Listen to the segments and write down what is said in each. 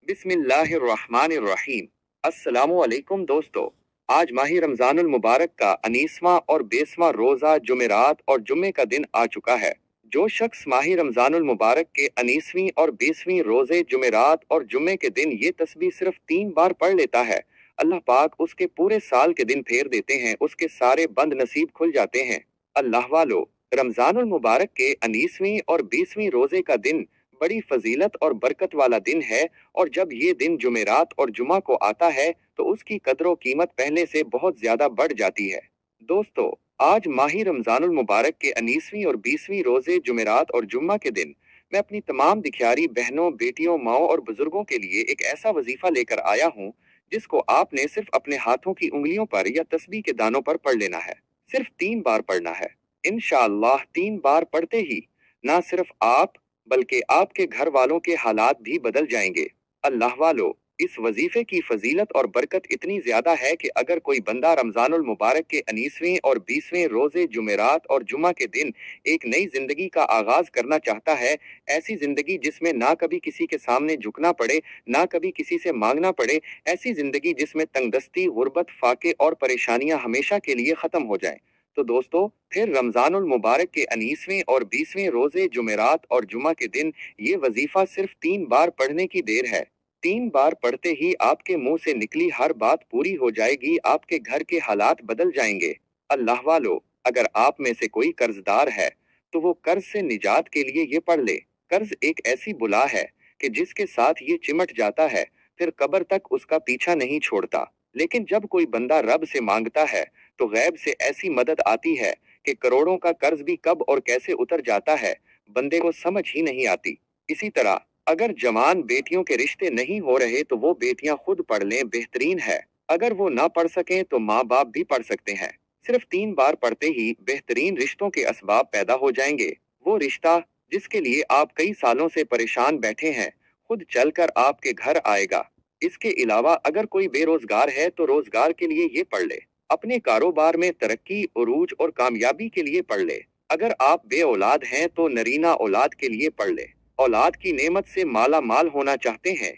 बिस्मिल्लाहिर्रहमानिर्रहीम। अस्सलामुअलैकुम दोस्तों। आज माही रमजानुल मुबारक का 19वां और 20वां रोजा जुमेरात और जुम्मे का दिन आ चुका है। जो शख्स माही रमजानुल मुबारक के 19वीं और 20वीं रोजे जुमेरात और जुम्मे के दिन ये तस्बीह सिर्फ 3 बार पढ़ लेता है, अल्लाह पाक उसके पूरे साल के दिन फेर देते हैं, उसके सारे बंद नसीब खुल जाते हैं। अल्लाह वालो, रमजानुल मुबारक के 19वीं और 20वीं रोजे का दिन बड़ी फजीलत और बरकत वाला दिन है, और जब ये दिन जुमेरात और जुमा को आता है तो उसकी कदर कीमत पहले से बहुत ज्यादा बढ़ जाती है। दोस्तों, आज माही रमजानुल मुबारक के 19वीं और 20वीं रोजे जुमेरात और जुम्मा के दिन मैं अपनी तमाम दिख्यारी बहनों, बेटियों, माओ और बुजुर्गों के लिए एक ऐसा वजीफा लेकर आया हूँ जिसको आपने सिर्फ अपने हाथों की उंगलियों पर या तस्बीह के दानों पर पढ़ लेना है। सिर्फ 3 बार पढ़ना है। इंशाअल्लाह 3 बार पढ़ते ही ना सिर्फ आप बल्कि आपके घर वालों के हालात भी बदल जाएंगे। अल्लाह वालो, इस वजीफे की फजीलत और बरकत इतनी ज्यादा है कि अगर कोई बंदा रमजानुल मुबारक के 19वें और 20वें रोजे जुमेरात और जुमा के दिन एक नई जिंदगी का आगाज करना चाहता है, ऐसी जिंदगी जिसमें ना कभी किसी के सामने झुकना पड़े, ना कभी किसी से मांगना पड़े, ऐसी जिंदगी जिसमें तंगदस्ती, गुर्बत, फाके और परेशानियां हमेशा के लिए खत्म हो जाएं, तो दोस्तों, फिर रमजानुल मुबारक के 19वें और 20वें रोजे जुमेरात और जुमा के दिन ये वजीफा सिर्फ 3 बार पढ़ने की देर है। 3 बार पढ़ते ही आपके मुंह से निकली हर बात पूरी हो जाएगी, आपके घर के हालात बदल जाएंगे। अल्लाह वालो, अगर आप में से कोई कर्जदार है तो वो कर्ज से निजात के लिए ये पढ़ ले। कर्ज एक ऐसी बुला है कि जिसके साथ ये चिमट जाता है, फिर कब्र तक उसका पीछा नहीं छोड़ता। लेकिन जब कोई बंदा रब से मांगता है तो गैब से ऐसी मदद आती है कि करोड़ों का कर्ज भी कब और कैसे उतर जाता है, बंदे को समझ ही नहीं आती। इसी तरह अगर जवान बेटियों के रिश्ते नहीं हो रहे तो वो बेटियां खुद पढ़ लें, बेहतरीन है। अगर वो ना पढ़ सकें तो माँ बाप भी पढ़ सकते हैं। सिर्फ 3 बार पढ़ते ही बेहतरीन रिश्तों के असबाब पैदा हो जाएंगे। वो रिश्ता जिसके लिए आप कई सालों से परेशान बैठे हैं, खुद चलकर आपके घर आएगा। इसके अलावा अगर कोई बेरोजगार है तो रोजगार के लिए ये पढ़ ले। अपने कारोबार में तरक्की, उरूज और कामयाबी के लिए पढ़ ले। अगर आप बे औलाद हैं तो नरीना औलाद के लिए पढ़ ले। औलाद की नेमत से माला माल होना चाहते हैं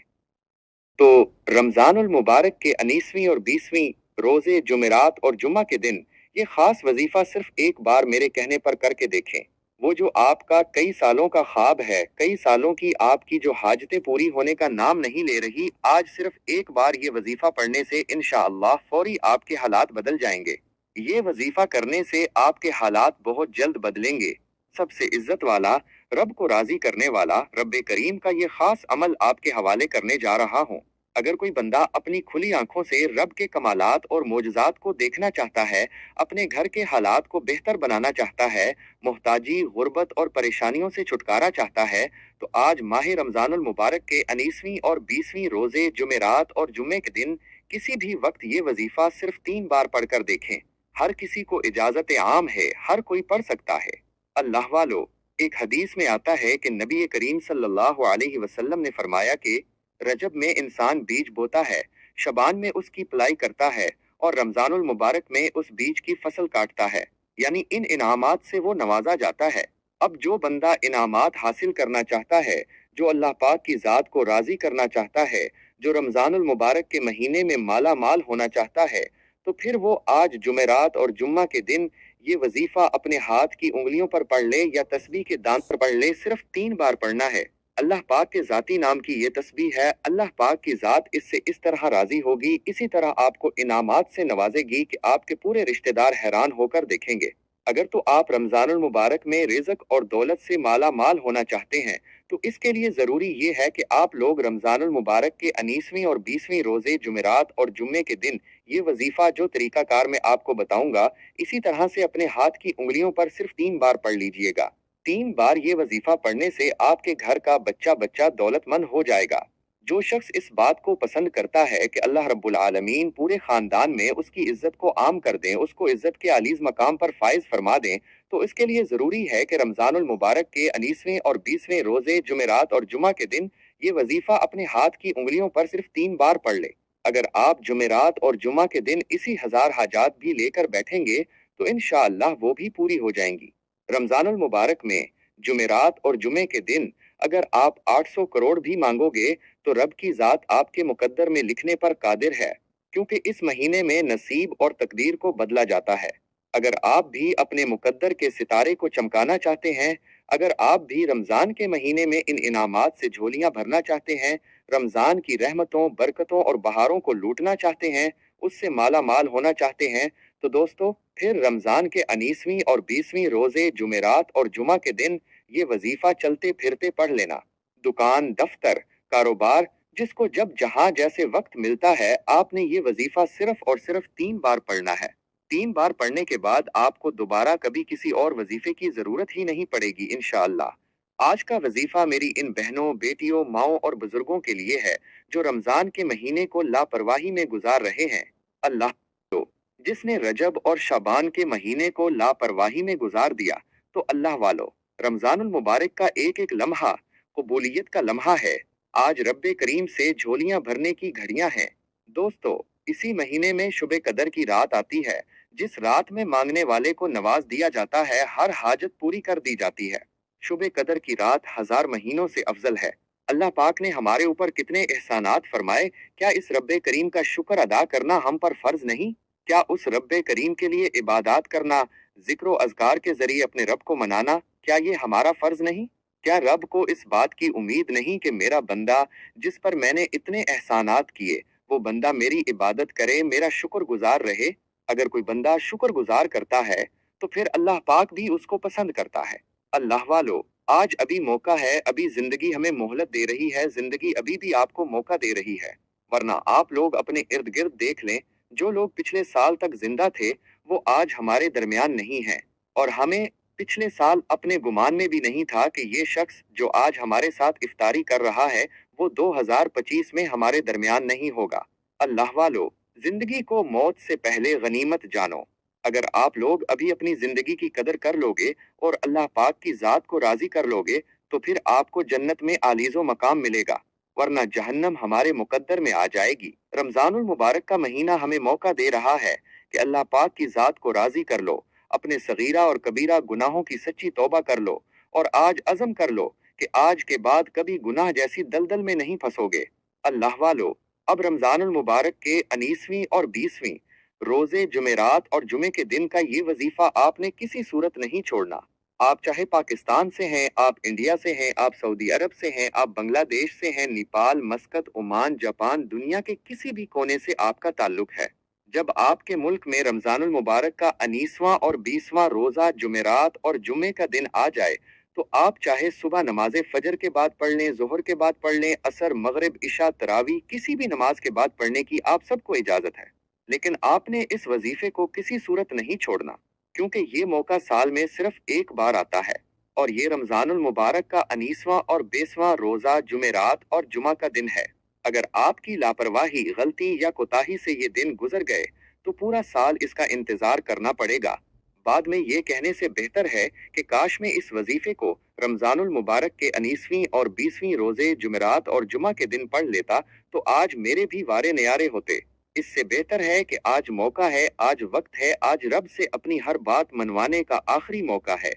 तो रमजानुल मुबारक के 19वीं और 20वीं रोजे जुमेरात और जुम्मा के दिन ये खास वजीफा सिर्फ 1 बार मेरे कहने पर करके देखें। वो जो आपका कई सालों का ख्वाब है, कई सालों की आपकी जो हाजतें पूरी होने का नाम नहीं ले रही, आज सिर्फ 1 बार ये वजीफा पढ़ने से इंशाअल्लाह फौरी आपके हालात बदल जाएंगे। ये वजीफा करने से आपके हालात बहुत जल्द बदलेंगे। सबसे इज्जत वाला, रब को राजी करने वाला रब्बे करीम का ये खास अमल आपके हवाले करने जा रहा हूँ। अगर कोई बंदा अपनी खुली आंखों से रब के कमालात और मोजज़ात को देखना चाहता है, अपने घर के हालात को बेहतर बनाना चाहता है, मोहताजी, गुर्बत और परेशानियों से छुटकारा चाहता है, तो आज माह रमजानुल मुबारक के 19वीं और 20वीं रोजे जुमेरात और जुम्मे के दिन किसी भी वक्त ये वजीफा सिर्फ 3 बार पढ़कर देखें। हर किसी को इजाजत आम है, हर कोई पढ़ सकता है। अल्लाह वालो, एक हदीस में आता है कि नबी करीम सल्लल्लाहु अलैहि वसल्लम ने फरमाया कि रजब में इंसान बीज बोता है, शबान में उसकी पलाई करता है और रमजानुल मुबारक में उस बीज की फसल काटता है, यानी इन इनामात से वो नवाजा जाता है। अब जो बंदा इनामात हासिल करना चाहता है, जो अल्लाह पाक की जात को राजी करना चाहता है, जो रमजानुल मुबारक के महीने में माला माल होना चाहता है, तो फिर वो आज जुमेरात और जुम्मा के दिन ये वजीफा अपने हाथ की उंगलियों पर पढ़ ले या तस्बीह के दांत पर पढ़ ले। सिर्फ 3 बार पढ़ना है। अल्लाह पाक के जाती नाम की ये तस्बीह है। अल्लाह पाक की जात इससे इस तरह राजी होगी, इसी तरह आपको इनामात से नवाजेगी कि आपके पूरे रिश्तेदार हैरान होकर देखेंगे। अगर तो आप रमजानुल मुबारक में रिज़्क और दौलत से माला माल होना चाहते हैं, तो इसके लिए जरूरी ये है कि आप लोग रमजानुल मुबारक के 19वीं और 20वीं रोजे जुमेरात और जुम्मे के दिन ये वजीफा जो तरीकाकार मैं आपको बताऊंगा, इसी तरह से अपने हाथ की उंगलियों पर सिर्फ 3 बार पढ़ लीजिएगा। 3 बार ये वजीफा पढ़ने से आपके घर का बच्चा बच्चा दौलतमंद हो जाएगा। जो शख्स इस बात को पसंद करता है कि अल्लाह रब्बुल आलमीन पूरे खानदान में उसकी इज्जत को आम कर दें, उसको इज्जत के आलीज मकाम पर फाइज फरमा दें, तो इसके लिए जरूरी है कि रमजानुल मुबारक के 19वें और 20वें रोजे जुमेरात और जुमा के दिन ये वजीफा अपने हाथ की उंगलियों पर सिर्फ 3 बार पढ़ ले। अगर आप जुमेरात और जुमा के दिन इसी हजार हाजात भी लेकर बैठेंगे तो इंशाअल्लाह वो भी पूरी हो जाएंगी। रमजानुल मुबारक में जुमेरात और जुमे के दिन अगर आप 800 करोड़ भी मांगोगे तो रब की जात आपके मुकद्दर में लिखने पर कादिर है, क्योंकि इस महीने में नसीब और तकदीर को बदला जाता है। अगर आप भी अपने मुकद्दर के सितारे को चमकाना चाहते हैं, अगर आप भी रमजान के महीने में इन इनामात से झोलियां भरना चाहते हैं, रमजान की रहमतों, बरकतों और बहारों को लूटना चाहते हैं, उससे माला माल होना चाहते हैं, तो दोस्तों फिर रमजान के 19वीं और 20वीं रोजे जुमेरात और जुमा के दिन ये वजीफा चलते फिरते पढ़ लेना। दुकान, दफ्तर, कारोबार, जिसको जब जहां जैसे वक्त मिलता है, आपने ये वजीफा सिर्फ और सिर्फ 3 बार पढ़ना है। 3 बार पढ़ने के बाद आपको दोबारा कभी किसी और वजीफे की जरूरत ही नहीं पड़ेगी इंशाअल्लाह। आज का वजीफा मेरी इन बहनों, बेटियों, माओं और बुजुर्गों के लिए है जो रमजान के महीने को लापरवाही में गुजार रहे हैं। अल्लाह तो जिसने रजब और शाबान के महीने को लापरवाही में गुजार दिया, तो अल्लाह वालो, रमजानुल मुबारक का एक एक लम्हा कबूलियत का लम्हा है। आज रब्बे करीम से झोलियां भरने की घड़ियां हैं। दोस्तों, इसी महीने में शुबे कदर की रात आती है, जिस रात में मांगने वाले को नवाज दिया जाता है, हर हाजत पूरी कर दी जाती है। शुबे कदर की रात 1000 महीनों से अफजल है। अल्लाह पाक ने हमारे ऊपर कितने एहसानात फरमाए, क्या इस रब्बे करीम का शुक्र अदा करना हम पर फर्ज नहीं? क्या उस रब्बे करीम के लिए इबादत करना, जिक्र अज़कार के जरिए अपने रब को मनाना, क्या ये हमारा फर्ज नहीं? क्या रब को इस बात की उम्मीद नहीं कि मेरा बंदा, जिस पर मैंने इतने एहसानात किए, वो बंदा मेरी इबादत करे, मेरा शुक्रगुजार रहे? अगर कोई बंदा शुक्रगुजार करता है, तो फिर अल्लाह पाक भी उसको पसंद करता है। अल्लाह वालो, आज अभी मौका है, अभी जिंदगी हमें मोहलत दे रही है, जिंदगी अभी भी आपको मौका दे रही है। वरना आप लोग अपने इर्द गिर्द देख लें, जो लोग पिछले साल तक जिंदा थे, वो आज हमारे दरमियान नहीं हैं। और हमें पिछले साल अपने गुमान में भी नहीं था कि ये शख्स जो आज हमारे साथ इफ्तारी कर रहा है, वो 2025 में हमारे दरमियान नहीं होगा। अल्लाह वालो, जिंदगी को मौत से पहले गनीमत जानो। अगर आप लोग अभी अपनी जिंदगी की कदर कर लोगे और अल्लाह पाक की जात को राजी कर लोगे, तो फिर आपको जन्नत में आलीजो मकाम मिलेगा, वरना जहन्नम हमारे मुकद्दर में आ जाएगी। रमजानुल मुबारक का महीना हमें मौका दे रहा है कि अल्लाह पाक की जात को राजी कर लो, अपने सगीरा और कबीरा गुनाहों की सच्ची तौबा कर लो, और आज अज़म कर लो कि आज के बाद कभी गुनाह जैसी दलदल में नहीं फंसोगे। अल्लाह वालो, अब रमजानुल मुबारक के 19वीं और 20वीं रोजे जुमेरात और जुमे के दिन का ये वजीफा आपने किसी सूरत नहीं छोड़ना। आप चाहे पाकिस्तान से हैं, आप इंडिया से हैं, आप सऊदी अरब से हैं, आप बांग्लादेश से हैं, नेपाल, मस्कत, ओमान, जापान, दुनिया के किसी भी कोने से आपका ताल्लुक है। जब आपके मुल्क में रमजानुल मुबारक का 19वां और 20वां रोजा जुमेरात और जुमे का दिन आ जाए, तो आप चाहे सुबह नमाज फजर के बाद पढ़ लें, जोहर के बाद पढ़ लें, असर, मगरिब, इशा, तरावी, किसी भी नमाज के बाद पढ़ने की आप सबको इजाजत है। लेकिन आपने इस वजीफे को किसी सूरत नहीं छोड़ना, क्योंकि ये मौका साल में सिर्फ एक बार आता है, और ये रमजानुल मुबारक का 19वां और 20वां रोजा जुमेरात और जुमा का दिन है। अगर आपकी लापरवाही, गलती या कोताही से ये दिन गुजर गए, तो पूरा साल इसका इंतजार करना पड़ेगा। बाद में ये कहने से बेहतर है कि काश मैं इस वजीफे को रमजानुल मुबारक के 19वीं और 20वीं रोजे जुमेरात और जुमा के दिन पढ़ लेता, तो आज मेरे भी वारे न्यारे होते। इससे बेहतर है कि आज मौका है, आज वक्त है, आज रब से अपनी हर बात मनवाने का आखिरी मौका है।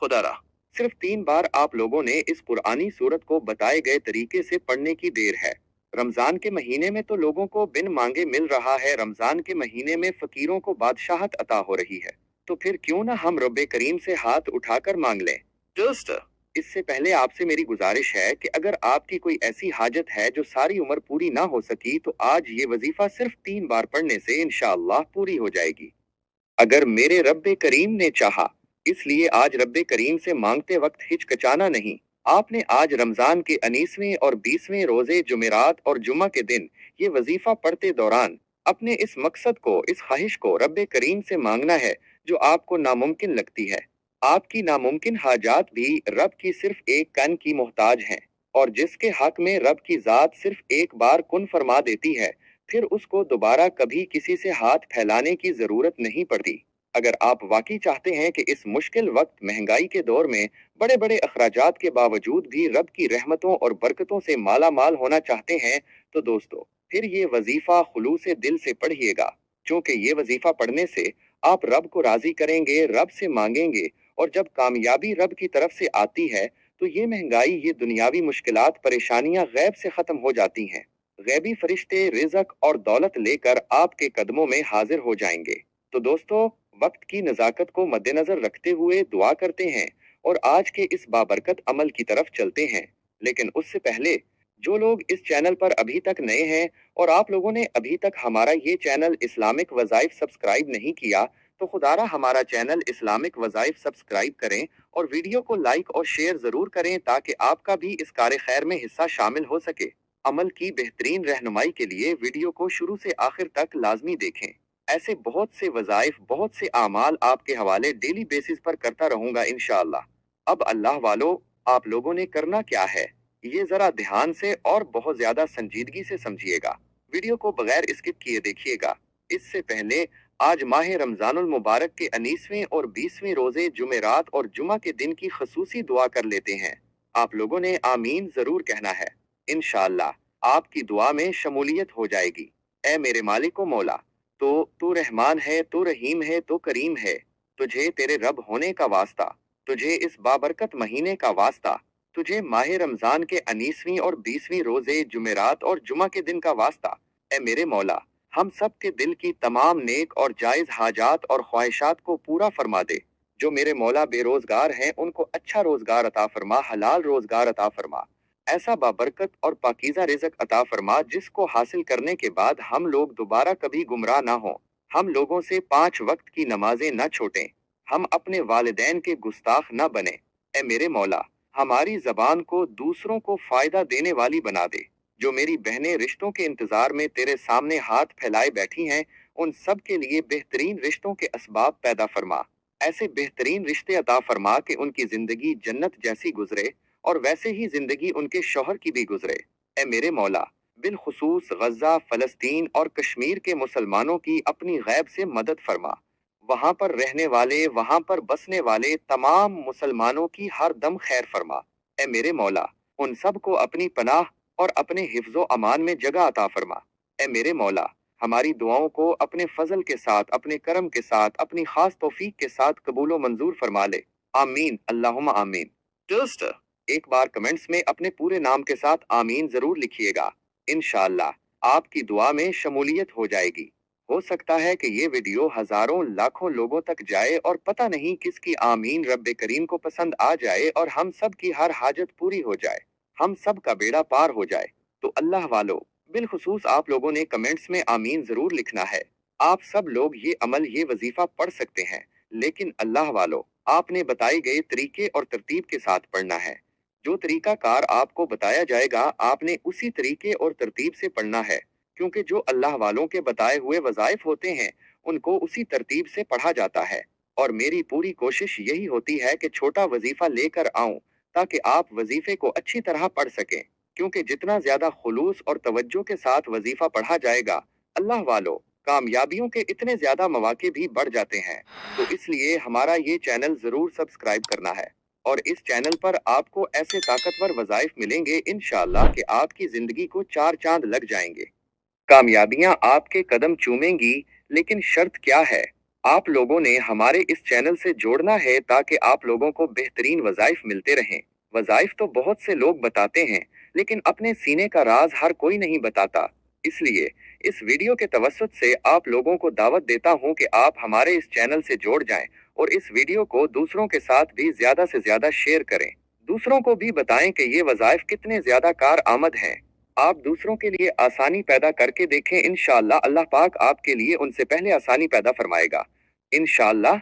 खुदारा, सिर्फ 3 बार आप लोगों ने इस पुरानी सूरत को बताए गए तरीके से पढ़ने की देर है। रमजान के महीने में तो लोगों को बिन मांगे मिल रहा है, रमजान के महीने में फकीरों को बादशाहत अता हो रही है, तो फिर क्यों ना हम रब्बे करीम से हाथ उठाकर मांग लें। दोस्त, इससे पहले आपसे मेरी गुजारिश है कि अगर आपकी कोई ऐसी हाजत है जो सारी उम्र पूरी ना हो सकी, तो आज ये वजीफा सिर्फ 3 बार पढ़ने से इंशाअल्लाह पूरी हो जाएगी, अगर मेरे रब्बे करीम ने चाहा। इसलिए आज रब्बे करीम से मांगते वक्त हिचकिचाना नहीं। आपने आज रमजान के 19वें और 20वें रोजे जुमेरात और जुमा के दिन ये वजीफा पढ़ते दौरान अपने इस मकसद को, इस ख्वाहिश को रब्बे करीम से मांगना है जो आपको नामुमकिन लगती है। आपकी नामुमकिन हाजात भी रब की सिर्फ एक कन की मोहताज हैं, और जिसके हक में रब की जात सिर्फ एक बार कुन फरमा देती है, फिर उसको दोबारा कभी किसी से हाथ फैलाने की जरूरत नहीं पड़ती। अगर आप वाकई चाहते हैं कि इस मुश्किल वक्त, महंगाई के दौर में बड़े बड़े अखराजात के बावजूद भी रब की रहमतों और बरकतों से माला माल होना चाहते हैं, तो दोस्तों फिर ये वजीफा खुलूस दिल से पढ़िएगा, क्योंकि ये वजीफा पढ़ने से आप रब को राजी करेंगे, रब से मांगेंगे, और जब कामयाबी रब की तरफ से आती है, तो ये महंगाई, ये दुनियावी मुश्किलात, परेशानियां गैब से खत्म हो जाती हैं। गैबी फरिश्ते रिज़्क और दौलत लेकर आपके कदमों में हाजिर हो जाएंगे। तो दोस्तों, वक्त की नज़ाकत को मद्देनजर रखते हुए दुआ करते हैं और आज के इस बाबरकत अमल की तरफ चलते हैं। लेकिन उससे पहले, जो लोग इस चैनल पर अभी तक नए हैं और आप लोगों ने अभी तक हमारा ये चैनल इस्लामिक वज़ाइफ सब्सक्राइब नहीं किया, तो खुदारा हमारा चैनल इस्लामिक वज़ाइफ सब्सक्राइब करें और वीडियो को लाइक और शेयर ज़रूर करें ताकि आपका भी इस कार खैर में हिस्सा शामिल हो सके। अमल की बेहतरीन रहनुमाई के लिए वीडियो को शुरू से आखिर तक लाजमी देखें। ऐसे बहुत से वज़ाइफ, बहुत से आमाल आपके हवाले डेली बेसिस पर करता रहूंगा इंशाअल्लाह। अब अल्लाह वालों, आप लोगों ने करना क्या है, ये जरा ध्यान से और बहुत ज्यादा संजीदगी से समझिएगा। वीडियो को बगैर स्किप किए देखिएगा। इससे पहले, आज माह रमजानुल मुबारक के 19वें और 20वें रोजे जुमेरात और जुमा के दिन की खसूसी दुआ कर लेते हैं। आप लोगों ने आमीन जरूर कहना है। इंशाअल्लाह आपकी दुआ में शमूलियत हो जाएगी। ए मेरे मालिक व मौला, तो तू रहमान है, तो रहीम है, तो करीम है। तुझे तेरे रब होने का वास्ता, तुझे इस बाबरकत महीने का वास्ता, तुझे माह रमजान के 19वीं और 20वीं रोजे जुमेरात और जुमा के दिन का वास्ता। ए मेरे मौला, हम सब के दिल की तमाम नेक और जायज हाजात और ख्वाहिशात को पूरा फरमा दे। जो मेरे मौला बेरोजगार हैं, उनको अच्छा रोजगार अता फरमा, हलाल रोजगार अता फरमा। ऐसा बाबरकत और पाकीज़ा रिज़्क अता फरमा जिसको हासिल करने के बाद हम लोग दोबारा कभी गुमराह ना हो। हम लोगों से 5 वक्त की नमाजें न छोटें। हम अपने वालिदैन के गुस्ताख न बने। ए मेरे मौला, हमारी जबान को दूसरों को फायदा देने वाली बना दे। जो मेरी बहनें रिश्तों के इंतजार में तेरे सामने हाथ फैलाए बैठी हैं, उन सब के लिए बेहतरीन रिश्तों के असबाब पैदा फरमा। ऐसे बेहतरीन रिश्ते अता फरमा कि उनकी जिंदगी जन्नत जैसी गुजरे और वैसे ही जिंदगी उनके शौहर की भी गुजरे। ए मेरे मौला, बिलखुसूस गजा, फलस्तीन और कश्मीर के मुसलमानों की अपनी गैब से मदद फरमा। वहां पर रहने वाले, वहां पर बसने वाले तमाम मुसलमानों की हर दम खैर फरमा। ए मेरे मौला, उन सब को अपनी पनाह और अपने हिफ्जो अमान में जगह अता फरमा। ए मेरे मौला, हमारी दुआओं को अपने फजल के साथ, अपने करम के साथ, अपनी खास तौफीक के साथ कबूलो मंजूर फरमा ले। आमीन, अल्लाहुम्मा आमीन। दोस्तों, एक बार कमेंट्स में अपने पूरे नाम के साथ आमीन जरूर लिखिएगा। इंशाअल्लाह आपकी दुआ में शमूलियत हो जाएगी। हो सकता है कि ये वीडियो हजारों लाखों लोगों तक जाए और पता नहीं किसकी आमीन रब्बे करीम को पसंद आ जाए और हम सब की हर हाजत पूरी हो जाए, हम सब का बेड़ा पार हो जाए। तो अल्लाह वालों, बिलखुसूस आप लोगों ने कमेंट्स में आमीन जरूर लिखना है। आप सब लोग ये अमल, ये वजीफा पढ़ सकते हैं, लेकिन अल्लाह वालों, आपने बताए गए तरीके और तरतीब के साथ पढ़ना है। जो तरीका कार आपको बताया जाएगा, आपने उसी तरीके और तरतीब से पढ़ना है, क्योंकि जो अल्लाह वालों के बताए हुए वज़ाइफ होते हैं, उनको उसी तरतीब से पढ़ा जाता है। और मेरी पूरी कोशिश यही होती है कि छोटा वजीफा लेकर आऊं, ताकि आप वजीफे को अच्छी तरह पढ़ सकें। क्योंकि जितना ज्यादा खुलूस और तवज्जो के साथ वजीफा पढ़ा जाएगा, अल्लाह वालों, कामयाबियों के इतने ज्यादा मौके भी बढ़ जाते हैं। तो इसलिए हमारा ये चैनल जरूर सब्सक्राइब करना है। और इस चैनल पर आपको ऐसे ताकतवर वज़ाइफ मिलेंगे इंशाअल्लाह कि आपकी जिंदगी को 4 चांद लग जाएंगे। कामयाबियां आपके कदम चूमेंगी, लेकिन शर्त क्या है? आप लोगों ने हमारे इस चैनल से जोड़ना है ताकि आप लोगों को बेहतरीन वज़ाइफ मिलते रहें। वज़ाइफ तो बहुत से लोग बताते हैं, लेकिन अपने सीने का राज हर कोई नहीं बताता। इसलिए इस वीडियो के तवस्सुत से आप लोगों को दावत देता हूं कि आप हमारे इस चैनल से जोड़ जाएं और इस वीडियो को दूसरों के साथ भी ज्यादा से ज्यादा शेयर करें। दूसरों को भी बताएं कि ये वज़ाइफ कितने ज्यादा कार आमद हैं। आप दूसरों के लिए आसानी पैदा करके देखें, इंशाअल्लाह अल्लाह पाक आपके लिए उनसे पहले आसानी पैदा फरमाएगा इंशाअल्लाह।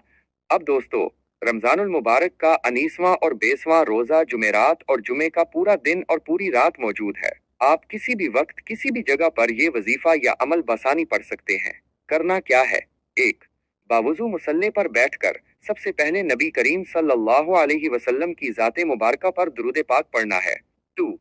अब दोस्तों, रमजानुल मुबारक का 19वां और 20वां रोजा जुमेरात और जुमे का पूरा दिन और पूरी रात मौजूद है। आप किसी भी वक्त, किसी भी जगह पर ये वजीफा या अमल बसानी पढ़ सकते हैं। करना क्या है? 1, बावुजू मुसल्ले पर बैठकर सबसे पहले नबी करीम सल्लल्लाहु अलैहि वसल्लम की ज़ाते मुबारका पर दुरूद पाक पढ़ना है। 2,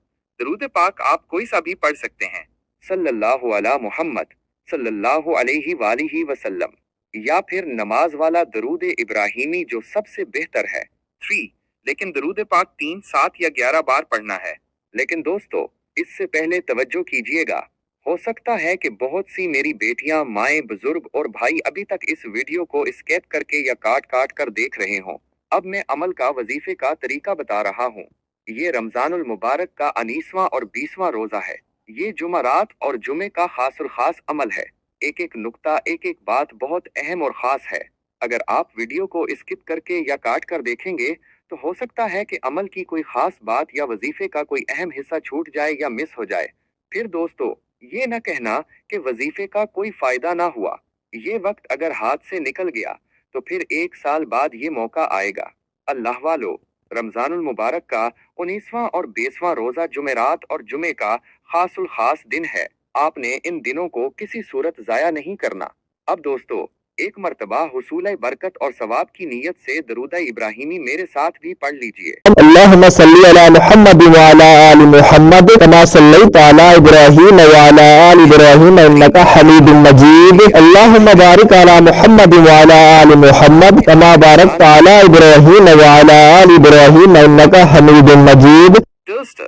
दुरूद पाक आप कोई सा भी पढ़ सकते हैं। सल्लल्लाहु अला मुहम्मद सल्लल्लाहु अलैहि वालिहि वसल्लम, या फिर नमाज वाला दरूद इब्राहिमी जो सबसे बेहतर है। 3, लेकिन दरूद पाक 3, 7 या 11 बार पढ़ना है। लेकिन दोस्तों, इससे पहले तवज्जो कीजिएगा। हो सकता है कि बहुत सी मेरी बेटियां, माएं, बुजुर्ग और भाई अभी तक इस वीडियो को स्केप करके या काट काट कर देख रहे हों। अब मैं अमल का, वजीफे का तरीका बता रहा हूँ। ये रमजान उल मुबारक का 19वां और 20वां रोजा है। ये जुमरात और जुमे का खास और खास अमल है। एक एक नुक्ता, एक एक बात बहुत अहम और खास है। अगर आप वीडियो को स्किप करके या काट कर देखेंगे तो हो सकता है कि अमल की कोई खास बात या वजीफे का कोई अहम हिस्सा छूट जाए या मिस हो जाए। फिर दोस्तों, ये न कहना कि वजीफे का कोई फायदा ना हुआ। ये वक्त अगर हाथ से निकल गया तो फिर 1 साल बाद ये मौका आएगा। अल्लाह वालो, रमजानुल मुबारक का 19वां और 20वां रोजा जुमेरात और जुमे का खासुल खास दिन है। आपने इन दिनों को किसी सूरत जाया नहीं करना। अब दोस्तों, एक मर्तबा हुसूल बरकत और सवाब की नीयत से दरूद इब्राहिमी मेरे साथ भी पढ़ लीजिए। अल्लाहुम्मा सल्ली अला मुहम्मद व अला आलि मुहम्मद कमा सल्लैता अला इब्राहीम व अला आलि इब्राहीम इन्नका हमीदुम मजीद। अल्लाहुम्मा बारिक अला मुहम्मद व अला आलि मुहम्मद कमा बारकता अला इब्राहीम व अला आलि इब्राहीम इन्नका हमीदुम मजीद। दोस्त,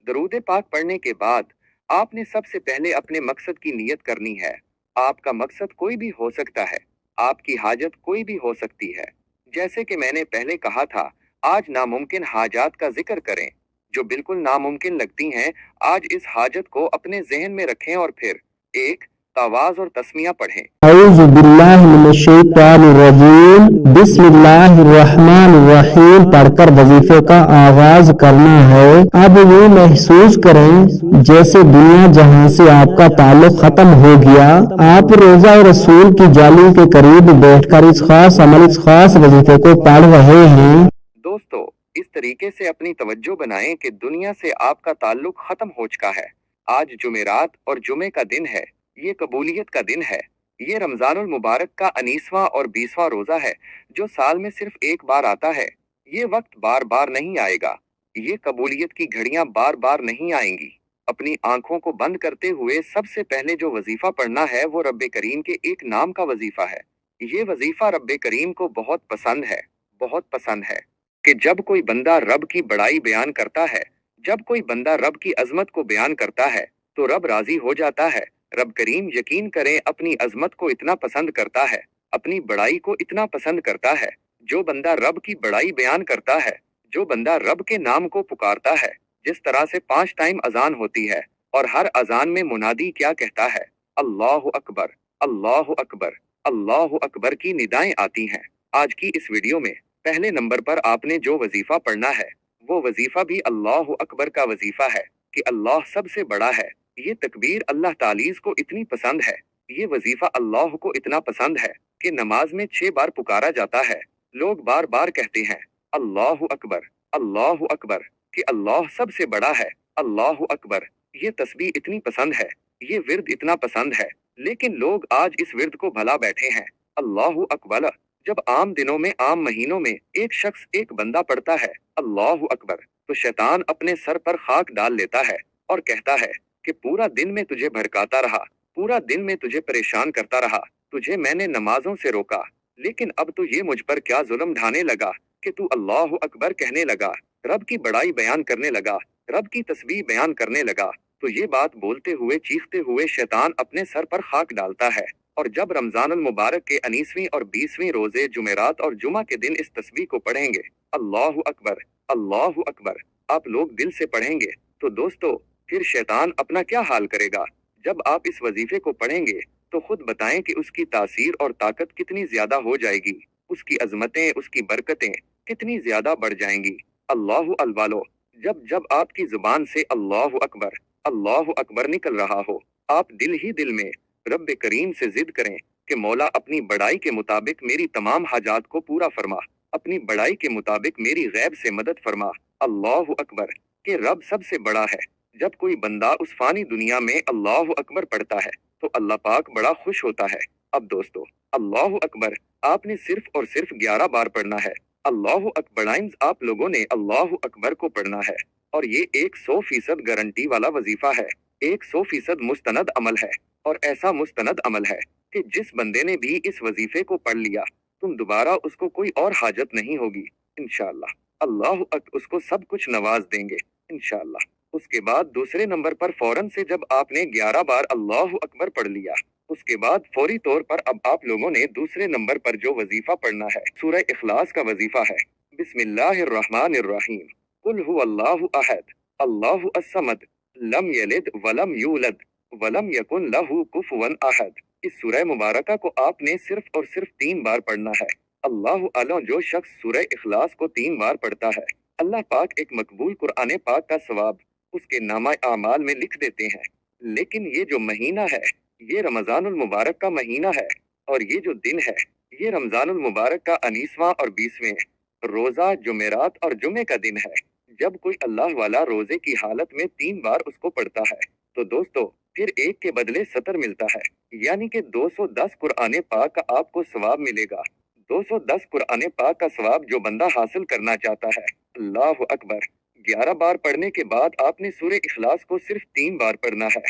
दरूद पाक पढ़ने के बाद आपने सबसे पहले अपने मकसद की नीयत करनी है। आपका मकसद कोई भी हो सकता है, आपकी हाजत कोई भी हो सकती है। जैसे कि मैंने पहले कहा था, आज नामुमकिन हाजात का जिक्र करें जो बिल्कुल नामुमकिन लगती हैं। आज इस हाजत को अपने जहन में रखें और फिर एक तावाज और तस्मिया पढ़ें। औज़ु बिल्लाहि मिनश्शैतानिर्रजीम, बिस्मिल्लाहिर्रहमानिर्रहीम पढ़कर वजीफे का आगाज करना है। अब यूं महसूस करें जैसे दुनिया जहां से आपका ताल्लुक खत्म हो गया। आप रोजा रसूल की जाली के करीब बैठकर इस खास अमल, इस खास वजीफे को पढ़ रहे हैं। दोस्तों, इस तरीके से अपनी तवज्जो बनाएं कि दुनिया से आपका ताल्लुक खत्म हो चुका है। आज जुमेरात और जुमे का दिन है। ये कबूलियत का दिन है। ये रमजानुल मुबारक का 19वां और 20वां रोजा है जो साल में सिर्फ एक बार आता है। ये वक्त बार बार नहीं आएगा। ये कबूलियत की घड़ियां बार बार नहीं आएंगी। अपनी आंखों को बंद करते हुए सबसे पहले जो वजीफा पढ़ना है वो रब्बे करीम के एक नाम का वजीफा है। ये वजीफा रब्बे करीम को बहुत पसंद है, बहुत पसंद है। कि जब कोई बंदा रब की बड़ाई बयान करता है, जब कोई बंदा रब की अजमत को बयान करता है तो रब राजी हो जाता है। रब करीम यकीन करें अपनी अजमत को इतना पसंद करता है, अपनी बड़ाई को इतना पसंद करता है। जो बंदा रब की बड़ाई बयान करता है, जो बंदा रब के नाम को पुकारता है, जिस तरह से 5 टाइम अजान होती है और हर अजान में मुनादी क्या कहता है, अल्लाहु अकबर, अल्लाहु अकबर, अल्लाहु अकबर की निदाएं आती हैं। आज की इस वीडियो में पहले नंबर पर आपने जो वजीफा पढ़ना है वो वजीफा भी अल्लाहु अकबर का वजीफा है कि अल्लाह सबसे बड़ा है। ये तकबीर अल्लाह तालीज को इतनी पसंद है, ये वजीफा अल्लाह को इतना पसंद है कि नमाज में 6 बार पुकारा जाता है। लोग बार बार कहते हैं अल्लाहु अकबर, अल्लाहु अकबर, कि अल्लाह सबसे बड़ा है, अल्लाहु अकबर। ये तस्बीह इतनी पसंद है, ये विर्द इतना पसंद है, लेकिन लोग आज इस विर्द को भला बैठे हैं अल्लाहु अकबर। जब आम दिनों में, आम महीनों में एक शख्स, एक बंदा पढ़ता है अल्लाहु अकबर तो शैतान अपने सर पर खाक डाल लेता है और कहता है कि पूरा दिन में तुझे भड़काता रहा, पूरा दिन में तुझे परेशान करता रहा, तुझे मैंने नमाजों से रोका, लेकिन अब तो ये मुझ पर क्या जुल्म ढाने लगा कि तू अल्लाहु अकबर कहने लगा, रब की बड़ाई बयान करने लगा, रब की तस्बीह बयान करने लगा। तो ये बात बोलते हुए, चीखते हुए शैतान अपने सर पर खाक डालता है। और जब रमजानुल मुबारक के 19वीं और 20वीं रोजे जुमेरात और जुमा के दिन इस तस्बीह को पढ़ेंगे अल्लाहु अकबर, अल्लाहु अकबर, आप लोग दिल से पढ़ेंगे तो दोस्तों फिर शैतान अपना क्या हाल करेगा। जब आप इस वजीफे को पढ़ेंगे तो खुद बताएं कि उसकी तासीर और ताकत कितनी ज्यादा हो जाएगी, उसकी अजमतें, उसकी बरकतें कितनी ज्यादा बढ़ जाएंगी। अल्लाहु अलवालो, जब जब आपकी जुबान से अल्लाहु अकबर निकल रहा हो, आप दिल ही दिल में रब्बे करीम से जिद करें कि मौला अपनी बड़ाई के मुताबिक मेरी तमाम हाजात को पूरा फरमा, अपनी बड़ाई के मुताबिक मेरी गैब से मदद फरमा। अल्लाहु अकबर, कि रब सबसे बड़ा है। जब कोई बंदा उस फानी दुनिया में अल्लाहु अकबर पढ़ता है तो अल्लाह पाक बड़ा खुश होता है। अब दोस्तों, अल्लाहु अकबर आपने सिर्फ और सिर्फ 11 बार पढ़ना है। अल्लाहु अकबराइंस आप लोगों ने अल्लाहु अकबर को पढ़ना है और ये 100% गारंटी वाला वजीफा है, 100% मुस्तनद अमल है। और ऐसा मुस्तनद अमल है कि जिस बंदे ने भी इस वजीफे को पढ़ लिया तुम दोबारा उसको कोई और हाजत नहीं होगी इंशाअल्लाह। अल्लाह उसको सब कुछ नवाज देंगे इंशाअल्लाह। उसके बाद दूसरे नंबर पर फौरन से जब आपने 11 बार अल्लाहु अकबर पढ़ लिया, उसके बाद फौरी तौर पर अब आप लोगों ने दूसरे नंबर पर जो वजीफा पढ़ना है सूरह इखलास का वजीफा है। बिस्मिल्लाहिर्रहमानिर्रहीम, कुल हुवल्लाहु अहद, अल्लाहु अस्समद, लम यलिद वलम यूलद वलम यकुन लहू कुफुवन अहद। इस सूरह मुबारका को आपने सिर्फ और सिर्फ 3 बार पढ़ना है। अल्लाह आलम, जो शख्स सूरह इखलास को 3 बार पढ़ता है, अल्लाह पाक एक मकबूल कुरान पाक का सवाब उसके नामा आमाल में लिख देते हैं। लेकिन ये जो महीना है, ये रमजानुल मुबारक का महीना है, और ये जो दिन है, ये रमजानुल मुबारक का 19वां और 20वें रोजा जुमेरात और जुमे का दिन है। जब कोई अल्लाह वाला रोजे की हालत में 3 बार उसको पढ़ता है, तो दोस्तों फिर एक के बदले 70 मिलता है, यानी कि 210 कुरान पाक का आपको सवाब मिलेगा। 210 कुरान पाक का सवाब जो बंदा हासिल करना चाहता है, अल्लाह अकबर। 11 बार पढ़ने के बाद आपने सूरह इखलास को सिर्फ 3 बार पढ़ना है।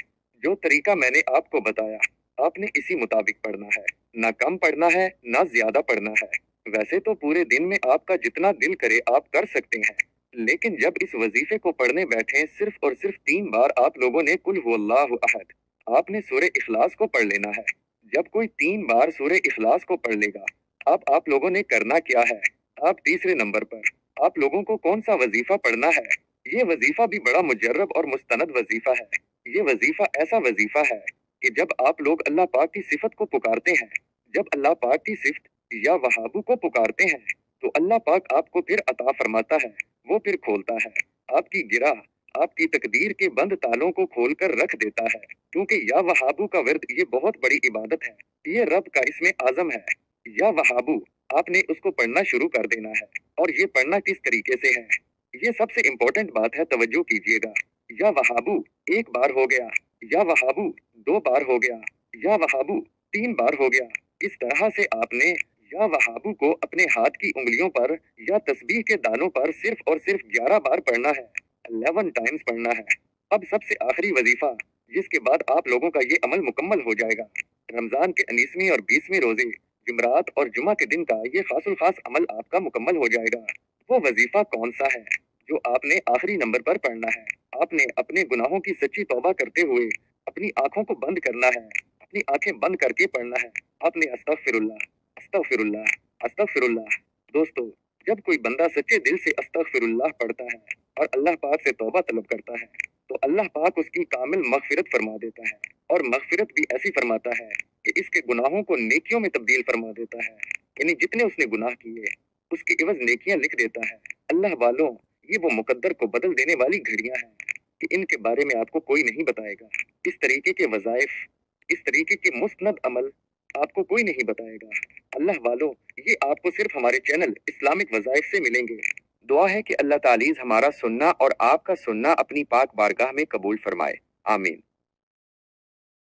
जो तरीका मैंने आपको बताया, आपने इसी मुताबिक पढ़ना है, ना कम पढ़ना है ना ज्यादा पढ़ना है। वैसे तो पूरे दिन में आपका जितना दिल करे आप कर सकते हैं, लेकिन जब इस वजीफे को पढ़ने बैठे सिर्फ और सिर्फ 3 बार आप लोगों ने कुल हुवल्लाहु अहद, आपने सूरह इखलास को पढ़ लेना है। जब कोई 3 बार सूरह इखलास को पढ़ लेगा, अब आप लोगों ने करना क्या है, आप तीसरे नंबर पर आप लोगों को कौन सा वजीफा पढ़ना है। ये वजीफा भी बड़ा मुजर्रब और मुस्तनद वजीफा है। ये वजीफा ऐसा वजीफा है कि जब आप लोग अल्लाह पाक की सिफत को पुकारते हैं, जब अल्लाह पाक की सिफत या वहाबू को पुकारते हैं, तो अल्लाह पाक आपको फिर अता फरमाता है, वो फिर खोलता है आपकी गिरा, आपकी तकदीर के बंद तालों को खोलकर रख देता है। क्योंकि या वहाबू का विर्द ये बहुत बड़ी इबादत है, ये रब का इसमें आजम है। या वहाबू, आपने उसको पढ़ना शुरू कर देना है। और ये पढ़ना किस तरीके से है, ये सबसे इम्पोर्टेंट बात है, तवज्जो कीजिएगा। या वहाबू 1 बार हो गया, या वहाबू 2 बार हो गया, या वहाबू 3 बार हो गया। इस तरह से आपने या वहाबू को अपने हाथ की उंगलियों पर या तस्बीह के दानों पर सिर्फ और सिर्फ 11 बार पढ़ना है, 11 टाइम्स पढ़ना है। अब सबसे आखिरी वजीफा, जिसके बाद आप लोगों का ये अमल मुकम्मल हो जाएगा। रमजान के 19वें और 20वें रोजे जुमरात और जुमा के दिन का ये खासुल खास अमल आपका मुकम्मल हो जाएगा। वो वजीफा कौन सा है जो आपने आखिरी नंबर पर पढ़ना है? आपने अपने गुनाहों की सच्ची तौबा करते हुए अपनी आंखों को बंद करना है, अपनी आंखें बंद करके पढ़ना है। आपने अस्तगफिरुल्लाह, अस्तगफिरुल्लाह, अस्तगफिरुल्लाह। दोस्तों, जब कोई बंदा सच्चे दिल से अस्तगफिरुल्लाह पढ़ता है और अल्लाह पाक से तौबा तलब करता है, तो अल्लाह पाक उसकी कामिल मगफिरत फरमा देता है। और मगफिरत भी ऐसी फरमाता है कि इसके गुनाहों को नेकियों में तब्दील फरमा देता है। यानी जितने उसने गुनाह किए उसकी इवज नेकियां लिख देता है। अल्लाह वालों, ये वो मुकद्दर को बदल देने वाली घड़ियां हैं कि इनके बारे में आपको कोई नहीं बताएगा। इस तरीके के वज़ाइफ, इस तरीके के मुस्तनद अमल आपको कोई नहीं बताएगा। अल्लाह वालों, ये आपको सिर्फ हमारे चैनल इस्लामिक वज़ाइफ से मिलेंगे। दुआ है कि अल्लाह तालीज़ हमारा सुनना और आपका सुनना अपनी पाक बारगाह में कबूल फरमाए। आमीन।